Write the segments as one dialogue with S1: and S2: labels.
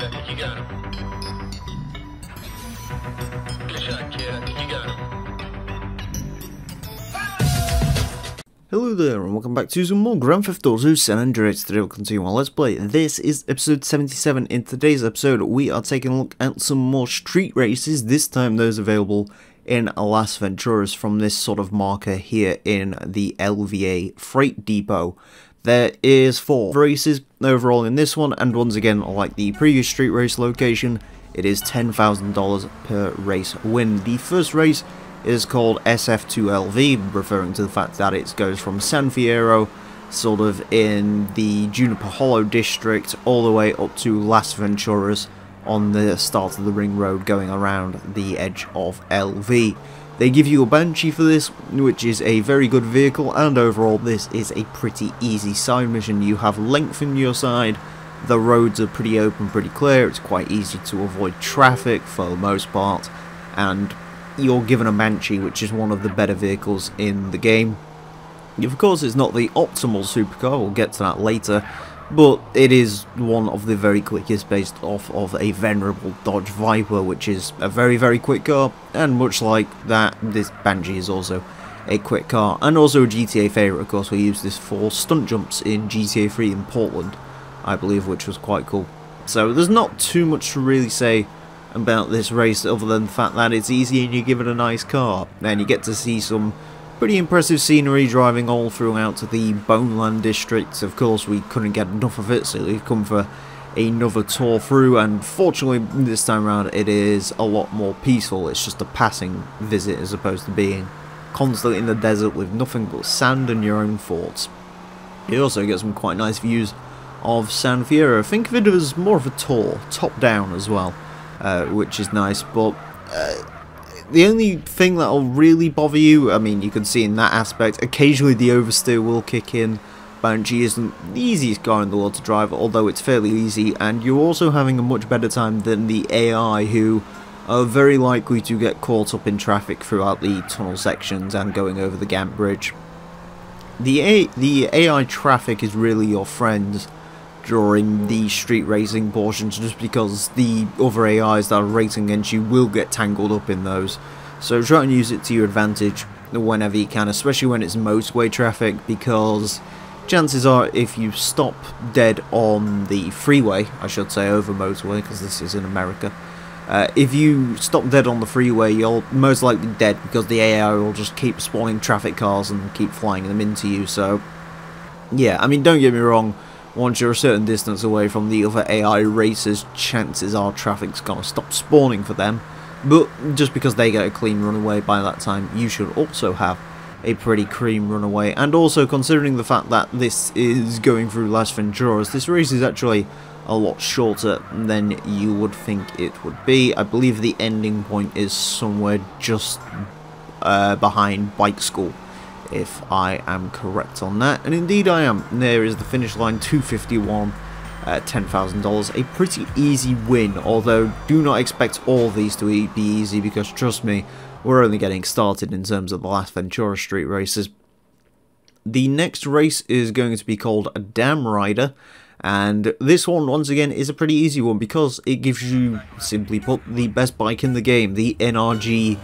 S1: I think you got him. Good shot, kid. I think you got him.
S2: Hello there and welcome back to some more Grand Theft Auto San Andreas. Today we'll continue our Let's Play. This is episode 77. In today's episode we are taking a look at some more street races, this time those available in Las Venturas from this sort of marker here in the LVA Freight Depot. There is 4 races overall in this one, and once again, like the previous street race location, it is $10,000 per race win. The first race is called SF2LV, referring to the fact that it goes from San Fierro, sort of in the Juniper Hollow district, all the way up to Las Venturas on the start of the ring road going around the edge of LV. They give you a Banshee for this, which is a very good vehicle, and overall this is a pretty easy side mission. You have length in your side, the roads are pretty open, pretty clear, it's quite easy to avoid traffic for the most part, and you're given a Banshee, which is one of the better vehicles in the game. Of course, it's not the optimal supercar, we'll get to that later, but it is one of the very quickest based off of a venerable Dodge Viper, which is a very, very quick car, and much like that, this Banshee is also a quick car, and also a GTA favourite. Of course, we used this for stunt jumps in GTA 3 in Portland, I believe, which was quite cool. So there's not too much to really say about this race other than the fact that it's easy and you give it a nice car, and you get to see some pretty impressive scenery driving all throughout the Boneland district. Of course, we couldn't get enough of it, so we've come for another tour through, and fortunately this time around it is a lot more peaceful. It's just a passing visit as opposed to being constantly in the desert with nothing but sand and your own thoughts. You also get some quite nice views of San Fierro. Think of it as more of a tour, top down as well, which is nice, but the only thing that'll really bother you, I mean, you can see in that aspect, occasionally the oversteer will kick in. Banshee isn't the easiest car in the world to drive, although it's fairly easy, and you're also having a much better time than the AI, who are very likely to get caught up in traffic throughout the tunnel sections and going over the Gant Bridge. The AI traffic is really your friend during the street racing portions, just because the other AIs that are racing against you will get tangled up in those. So try and use it to your advantage whenever you can, especially when it's motorway traffic, because chances are if you stop dead on the freeway, I should say over motorway because this is in America, if you stop dead on the freeway, you're most likely dead because the AI will just keep spawning traffic cars and keep flying them into you. So yeah, I mean, don't get me wrong, once you're a certain distance away from the other AI racers, chances are traffic's gonna stop spawning for them, but just because they get a clean runaway by that time, you should also have a pretty clean runaway. And also, considering the fact that this is going through Las Venturas, this race is actually a lot shorter than you would think it would be. I believe the ending point is somewhere just behind bike school, if I am correct on that, and indeed I am. There is the finish line, 251 at $10,000, a pretty easy win, although do not expect all of these to be easy, because trust me, we're only getting started in terms of the Las Ventura street races. The next race is going to be called a Dam Rider, and this one once again is a pretty easy one because it gives you, simply put, the best bike in the game, the NRG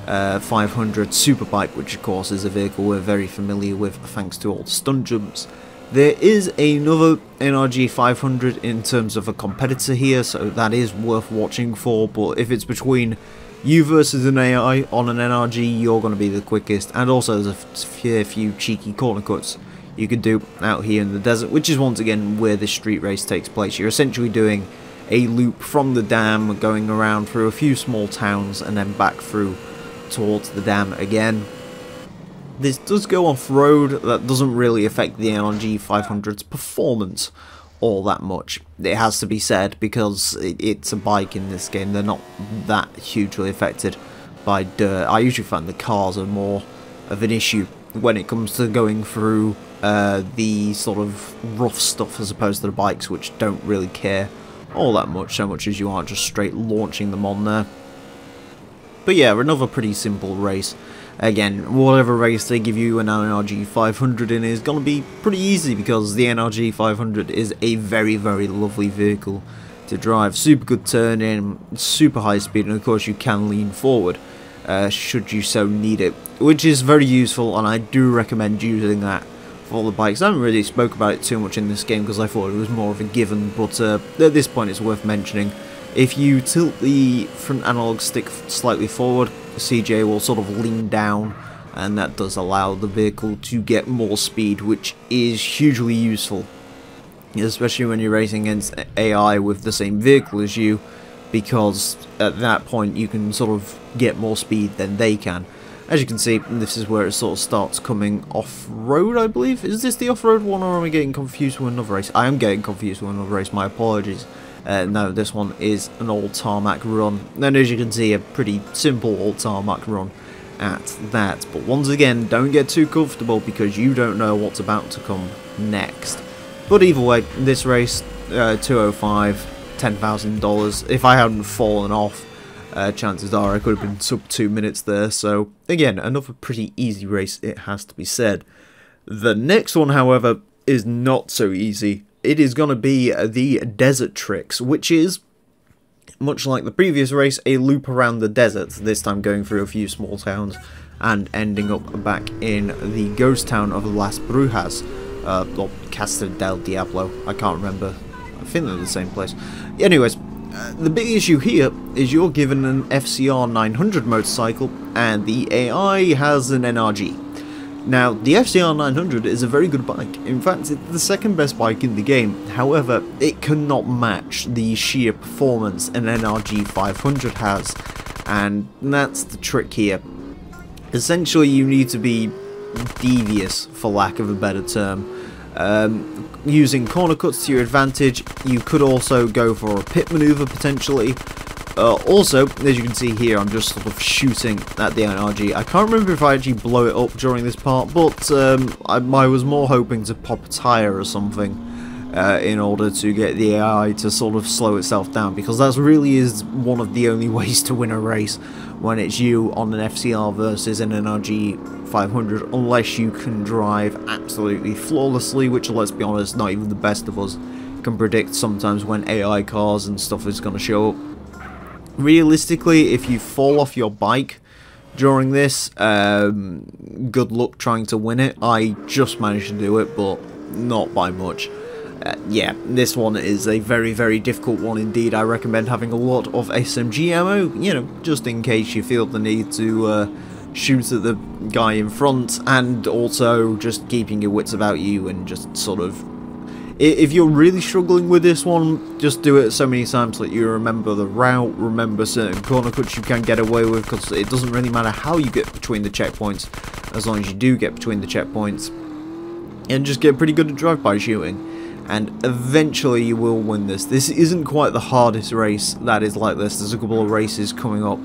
S2: 500 Superbike, which of course is a vehicle we're very familiar with thanks to all the stunt jumps. There is another NRG 500 in terms of a competitor here, so that is worth watching for, but if it's between you versus an AI on an NRG, you're going to be the quickest, and also there's a fair few cheeky corner cuts you could do out here in the desert, which is once again where this street race takes place. You're essentially doing a loop from the dam, going around through a few small towns, and then back through towards the dam again. This does go off-road. That doesn't really affect the NRG 500's performance all that much. It has to be said, because it's a bike in this game. They're not that hugely affected by dirt. I usually find the cars are more of an issue when it comes to going through the sort of rough stuff as opposed to the bikes, which don't really care all that much, so much as you aren't just straight launching them on there. But yeah, another pretty simple race. Again, whatever race they give you an NRG 500 in is going to be pretty easy, because the NRG 500 is a very, very lovely vehicle to drive. Super good turning, super high speed, and of course you can lean forward should you so need it, which is very useful, and I do recommend using that for all the bikes. I haven't really spoke about it too much in this game because I thought it was more of a given, but at this point it's worth mentioning. If you tilt the front analog stick slightly forward, CJ will sort of lean down, and that does allow the vehicle to get more speed, which is hugely useful, especially when you're racing against AI with the same vehicle as you, because at that point you can sort of get more speed than they can. As you can see, this is where it sort of starts coming off-road, I believe. Is this the off-road one, or am I getting confused with another race? I am getting confused with another race, my apologies. No, this one is an old tarmac run. And as you can see, a pretty simple old tarmac run at that. But once again, don't get too comfortable because you don't know what's about to come next. But either way, this race, 205, $10,000. If I hadn't fallen off, chances are I could have been sub 2 minutes there. So again, another pretty easy race, it has to be said. The next one, however, is not so easy. It is going to be the Desert Tricks, which is, much like the previous race, a loop around the desert, this time going through a few small towns and ending up back in the ghost town of Las Brujas, or Castel del Diablo, I can't remember, I think they're the same place. Anyways, the big issue here is you're given an FCR 900 motorcycle and the AI has an NRG. Now, the FCR 900 is a very good bike. In fact, it's the second best bike in the game. However, it cannot match the sheer performance an NRG 500 has. And that's the trick here. Essentially, you need to be devious, for lack of a better term. Using corner cuts to your advantage. You could also go for a pit maneuver, potentially. Also, as you can see here, I'm just sort of shooting at the NRG. I can't remember if I actually blow it up during this part, but I was more hoping to pop a tyre or something in order to get the AI to sort of slow itself down, because that really is one of the only ways to win a race when it's you on an FCR versus an NRG 500, unless you can drive absolutely flawlessly, which, let's be honest, not even the best of us can predict sometimes when AI cars and stuff is going to show up. Realistically, if you fall off your bike during this, good luck trying to win it. I just managed to do it, but not by much. Yeah, this one is a very, very difficult one indeed. I recommend having a lot of SMG ammo, you know, just in case you feel the need to shoot at the guy in front, and also just keeping your wits about you and just sort of... If you're really struggling with this one, just do it so many times that you remember the route, remember certain corner cuts you can get away with, because it doesn't really matter how you get between the checkpoints, as long as you do get between the checkpoints, and just get pretty good at drive-by shooting. And eventually you will win this. This isn't quite the hardest race that is like this. There's a couple of races coming up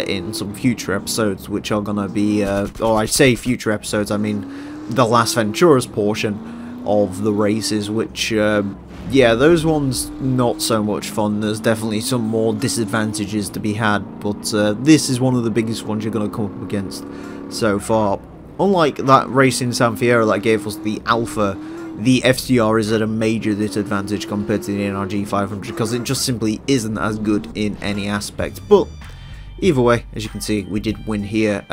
S2: in some future episodes, which are going to be, or I say future episodes, I mean the last Venturas portion of the races, which, yeah, those ones not so much fun. There's definitely some more disadvantages to be had, but this is one of the biggest ones you're going to come up against so far. Unlike that race in San Fierro that gave us the Alpha, the FCR is at a major disadvantage compared to the NRG 500, because it just simply isn't as good in any aspect. But either way, as you can see, we did win here.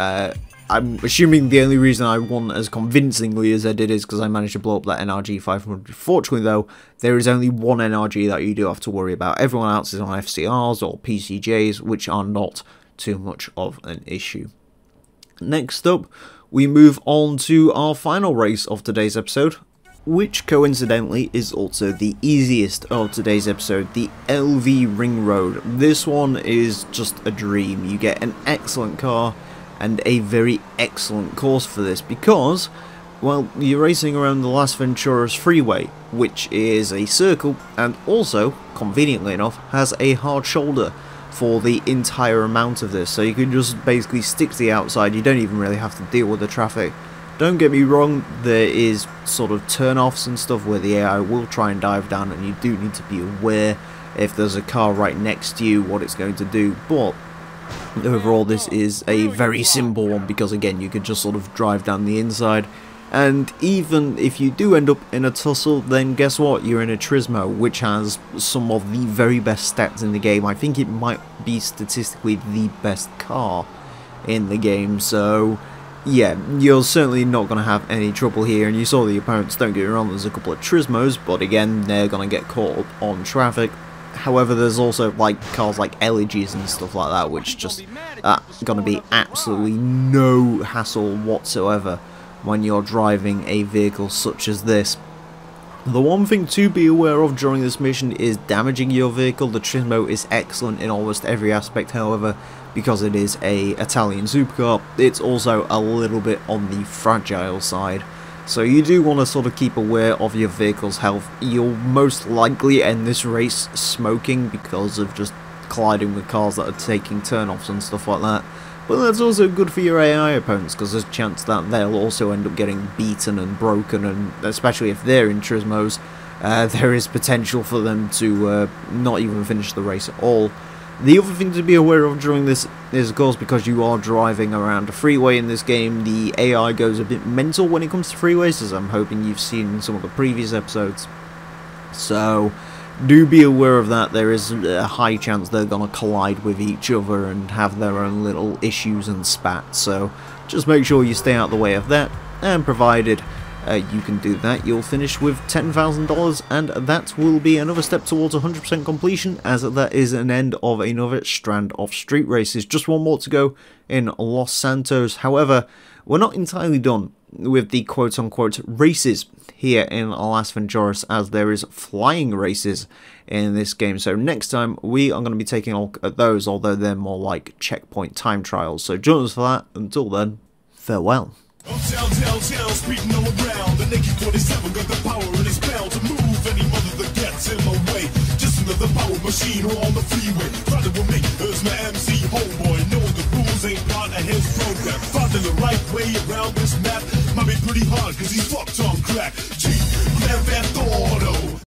S2: I'm assuming the only reason I won as convincingly as I did is because I managed to blow up that NRG 500. Fortunately though, there is only one NRG that you do have to worry about. Everyone else is on FCRs or PCJs, which are not too much of an issue. Next up, we move on to our final race of today's episode, which coincidentally is also the easiest of today's episode, the LV Ring Road. This one is just a dream. You get an excellent car and a very excellent course for this, because, well, you're racing around the Las Venturas freeway, which is a circle, and also, conveniently enough, has a hard shoulder for the entire amount of this, so you can just basically stick to the outside. You don't even really have to deal with the traffic. Don't get me wrong, there is sort of turn-offs and stuff where the AI will try and dive down, and you do need to be aware if there's a car right next to you what it's going to do, but overall this is a very simple one, because again, you can just sort of drive down the inside And even if you do end up in a tussle, then guess what? You're in a Turismo, which has some of the very best stats in the game. I think it might be statistically the best car in the game, so yeah, you're certainly not going to have any trouble here. And you saw the opponents, don't get me wrong, there's a couple of Turismos, but again, they're going to get caught up on traffic. However, there's also like cars like Elegies and stuff like that, which just going to be absolutely no hassle whatsoever when you're driving a vehicle such as this. The one thing to be aware of during this mission is damaging your vehicle. The Turismo is excellent in almost every aspect, however, because it is a Italian supercar, it's also a little bit on the fragile side. So you do want to sort of keep aware of your vehicle's health. You'll most likely end this race smoking because of just colliding with cars that are taking turnoffs and stuff like that. But that's also good for your AI opponents, because there's a chance that they'll also end up getting beaten and broken, and especially if they're in Turismos, there is potential for them to not even finish the race at all. The other thing to be aware of during this is, of course, because you are driving around a freeway in this game, the AI goes a bit mental when it comes to freeways, as I'm hoping you've seen in some of the previous episodes. So do be aware of that. There is a high chance they're going to collide with each other and have their own little issues and spats. So just make sure you stay out of the way of that, and provided you can do that, you'll finish with $10,000, and that will be another step towards 100% completion, as that is an end of another strand of street races. Just one more to go in Los Santos. However, we're not entirely done with the quote-unquote races here in Las Venturas, as there is flying races in this game. So next time we are going to be taking a look at those, although they're more like checkpoint time trials. So join us for that. Until then, farewell.
S3: Down, speeding all around. The naked 47 got the power in his bound to move any mother that gets in my way. Just another power machine on the freeway. Riding with me is my MC homeboy. Knowing the rules ain't part of his program. Finding the right way around this map might be pretty hard, cause he's fucked on crack. G, Grand Theft Auto.